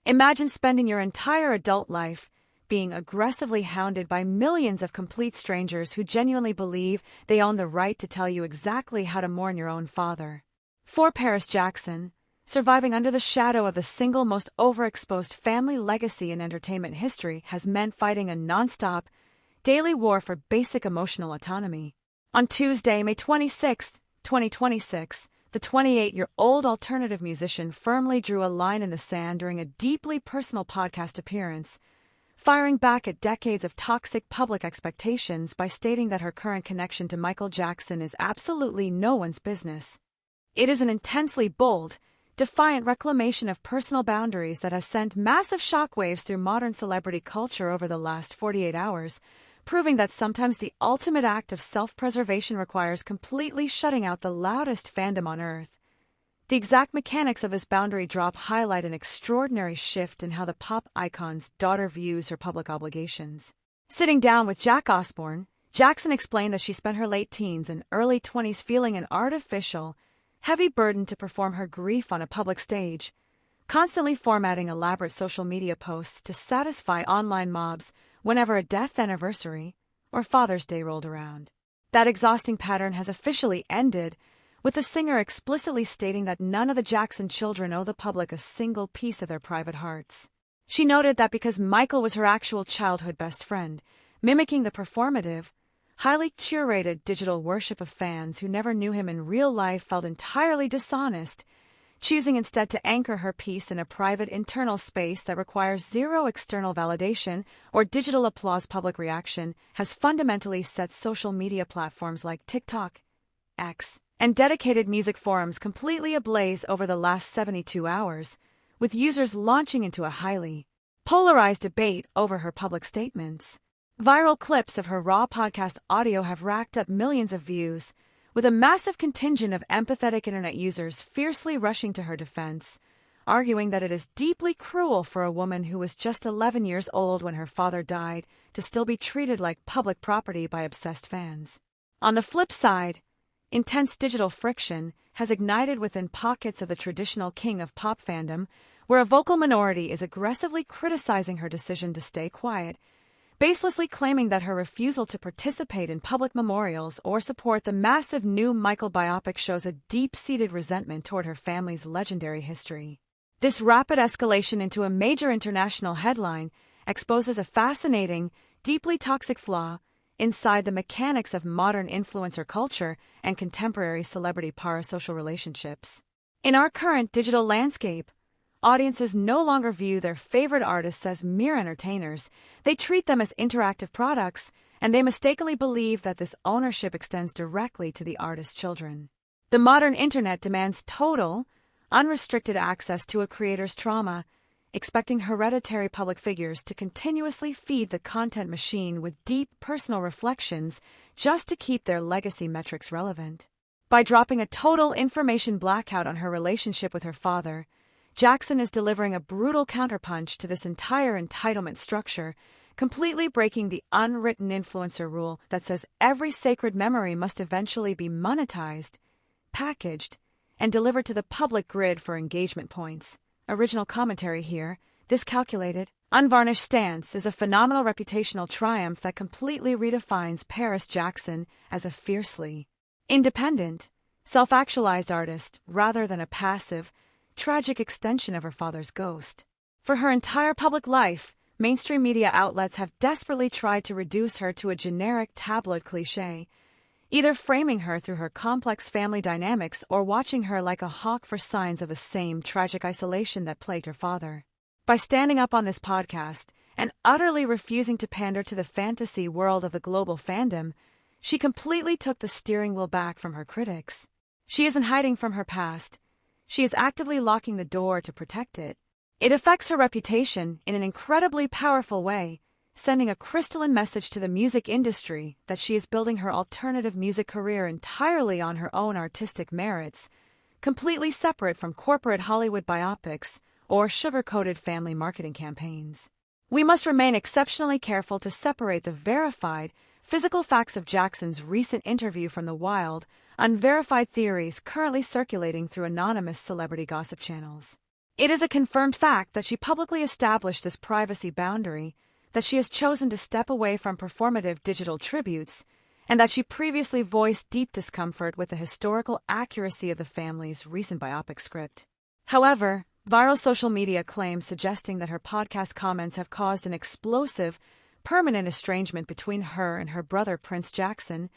Imagine spending your entire adult life being aggressively hounded by millions of complete strangers who genuinely believe they own the right to tell you exactly how to mourn your own father. For Paris Jackson, surviving under the shadow of the single most overexposed family legacy in entertainment history has meant fighting a non-stop, daily war for basic emotional autonomy. On Tuesday, May 26, 2026, the 28-year-old alternative musician firmly drew a line in the sand during a deeply personal podcast appearance, firing back at decades of toxic public expectations by stating that her current connection to Michael Jackson is absolutely no one's business. It is an intensely bold, defiant reclamation of personal boundaries that has sent massive shockwaves through modern celebrity culture over the last 48 hours, proving that sometimes the ultimate act of self-preservation requires completely shutting out the loudest fandom on earth. The exact mechanics of this boundary drop highlight an extraordinary shift in how the pop icon's daughter views her public obligations. Sitting down with Jack Osbourne, Jackson explained that she spent her late teens and early 20s feeling an artificial, heavy burden to perform her grief on a public stage, constantly formatting elaborate social media posts to satisfy online mobs whenever a death anniversary or Father's Day rolled around. That exhausting pattern has officially ended, with the singer explicitly stating that none of the Jackson children owe the public a single piece of their private hearts. She noted that because Michael was her actual childhood best friend, mimicking the performative, highly curated digital worship of fans who never knew him in real life felt entirely dishonest, choosing instead to anchor her piece in a private internal space that requires zero external validation or digital applause. Public reaction has fundamentally set social media platforms like TikTok, X, and dedicated music forums completely ablaze over the last 72 hours, with users launching into a highly polarized debate over her public statements. Viral clips of her Raw podcast audio have racked up millions of views, with a massive contingent of empathetic internet users fiercely rushing to her defense, arguing that it is deeply cruel for a woman who was just 11 years old when her father died to still be treated like public property by obsessed fans. On the flip side, intense digital friction has ignited within pockets of the traditional king of pop fandom, where a vocal minority is aggressively criticizing her decision to stay quiet, baselessly claiming that her refusal to participate in public memorials or support the massive new Michael biopic shows a deep-seated resentment toward her family's legendary history. This rapid escalation into a major international headline exposes a fascinating, deeply toxic flaw inside the mechanics of modern influencer culture and contemporary celebrity parasocial relationships. In our current digital landscape, audiences no longer view their favorite artists as mere entertainers. They treat them as interactive products, and they mistakenly believe that this ownership extends directly to the artist's children. The modern internet demands total, unrestricted access to a creator's trauma, expecting hereditary public figures to continuously feed the content machine with deep personal reflections just to keep their legacy metrics relevant. By dropping a total information blackout on her relationship with her father, Jackson is delivering a brutal counterpunch to this entire entitlement structure, completely breaking the unwritten influencer rule that says every sacred memory must eventually be monetized, packaged, and delivered to the public grid for engagement points. Original commentary here. This calculated, unvarnished stance is a phenomenal reputational triumph that completely redefines Paris Jackson as a fiercely independent, self-actualized artist rather than a passive, tragic extension of her father's ghost. For her entire public life, mainstream media outlets have desperately tried to reduce her to a generic tabloid cliché, either framing her through her complex family dynamics or watching her like a hawk for signs of the same tragic isolation that plagued her father. By standing up on this podcast and utterly refusing to pander to the fantasy world of the global fandom, she completely took the steering wheel back from her critics. She isn't hiding from her past. She is actively locking the door to protect it. It affects her reputation in an incredibly powerful way, sending a crystalline message to the music industry that she is building her alternative music career entirely on her own artistic merits, completely separate from corporate Hollywood biopics or sugar-coated family marketing campaigns. We must remain exceptionally careful to separate the verified, physical facts of Jackson's recent interview from the wild, unverified theories currently circulating through anonymous celebrity gossip channels. It is a confirmed fact that she publicly established this privacy boundary, that she has chosen to step away from performative digital tributes, and that she previously voiced deep discomfort with the historical accuracy of the family's recent biopic script. However, viral social media claims suggesting that her podcast comments have caused an explosive, permanent estrangement between her and her brother Prince Jackson,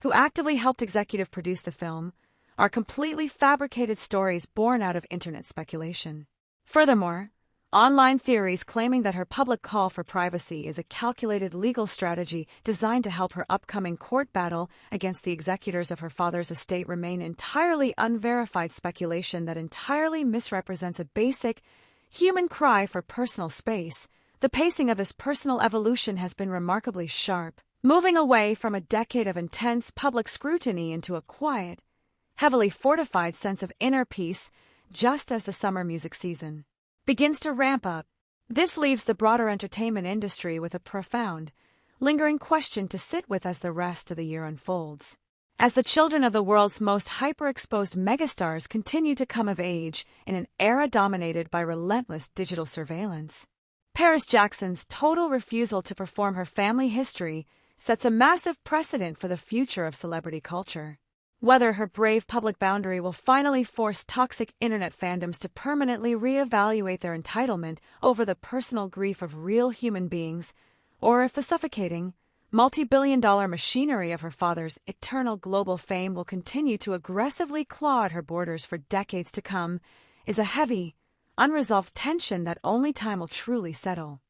who actively helped executive produce the film, are completely fabricated stories born out of internet speculation. Furthermore, online theories claiming that her public call for privacy is a calculated legal strategy designed to help her upcoming court battle against the executors of her father's estate remain entirely unverified speculation that entirely misrepresents a basic, human cry for personal space. The pacing of his personal evolution has been remarkably sharp, moving away from a decade of intense public scrutiny into a quiet, heavily fortified sense of inner peace just as the summer music season begins to ramp up. This leaves the broader entertainment industry with a profound, lingering question to sit with as the rest of the year unfolds. As the children of the world's most hyper-exposed megastars continue to come of age in an era dominated by relentless digital surveillance, Paris Jackson's total refusal to perform her family history sets a massive precedent for the future of celebrity culture. Whether her brave public boundary will finally force toxic internet fandoms to permanently reevaluate their entitlement over the personal grief of real human beings, or if the suffocating, multi-billion-dollar machinery of her father's eternal global fame will continue to aggressively claw at her borders for decades to come, is a heavy, unresolved tension that only time will truly settle.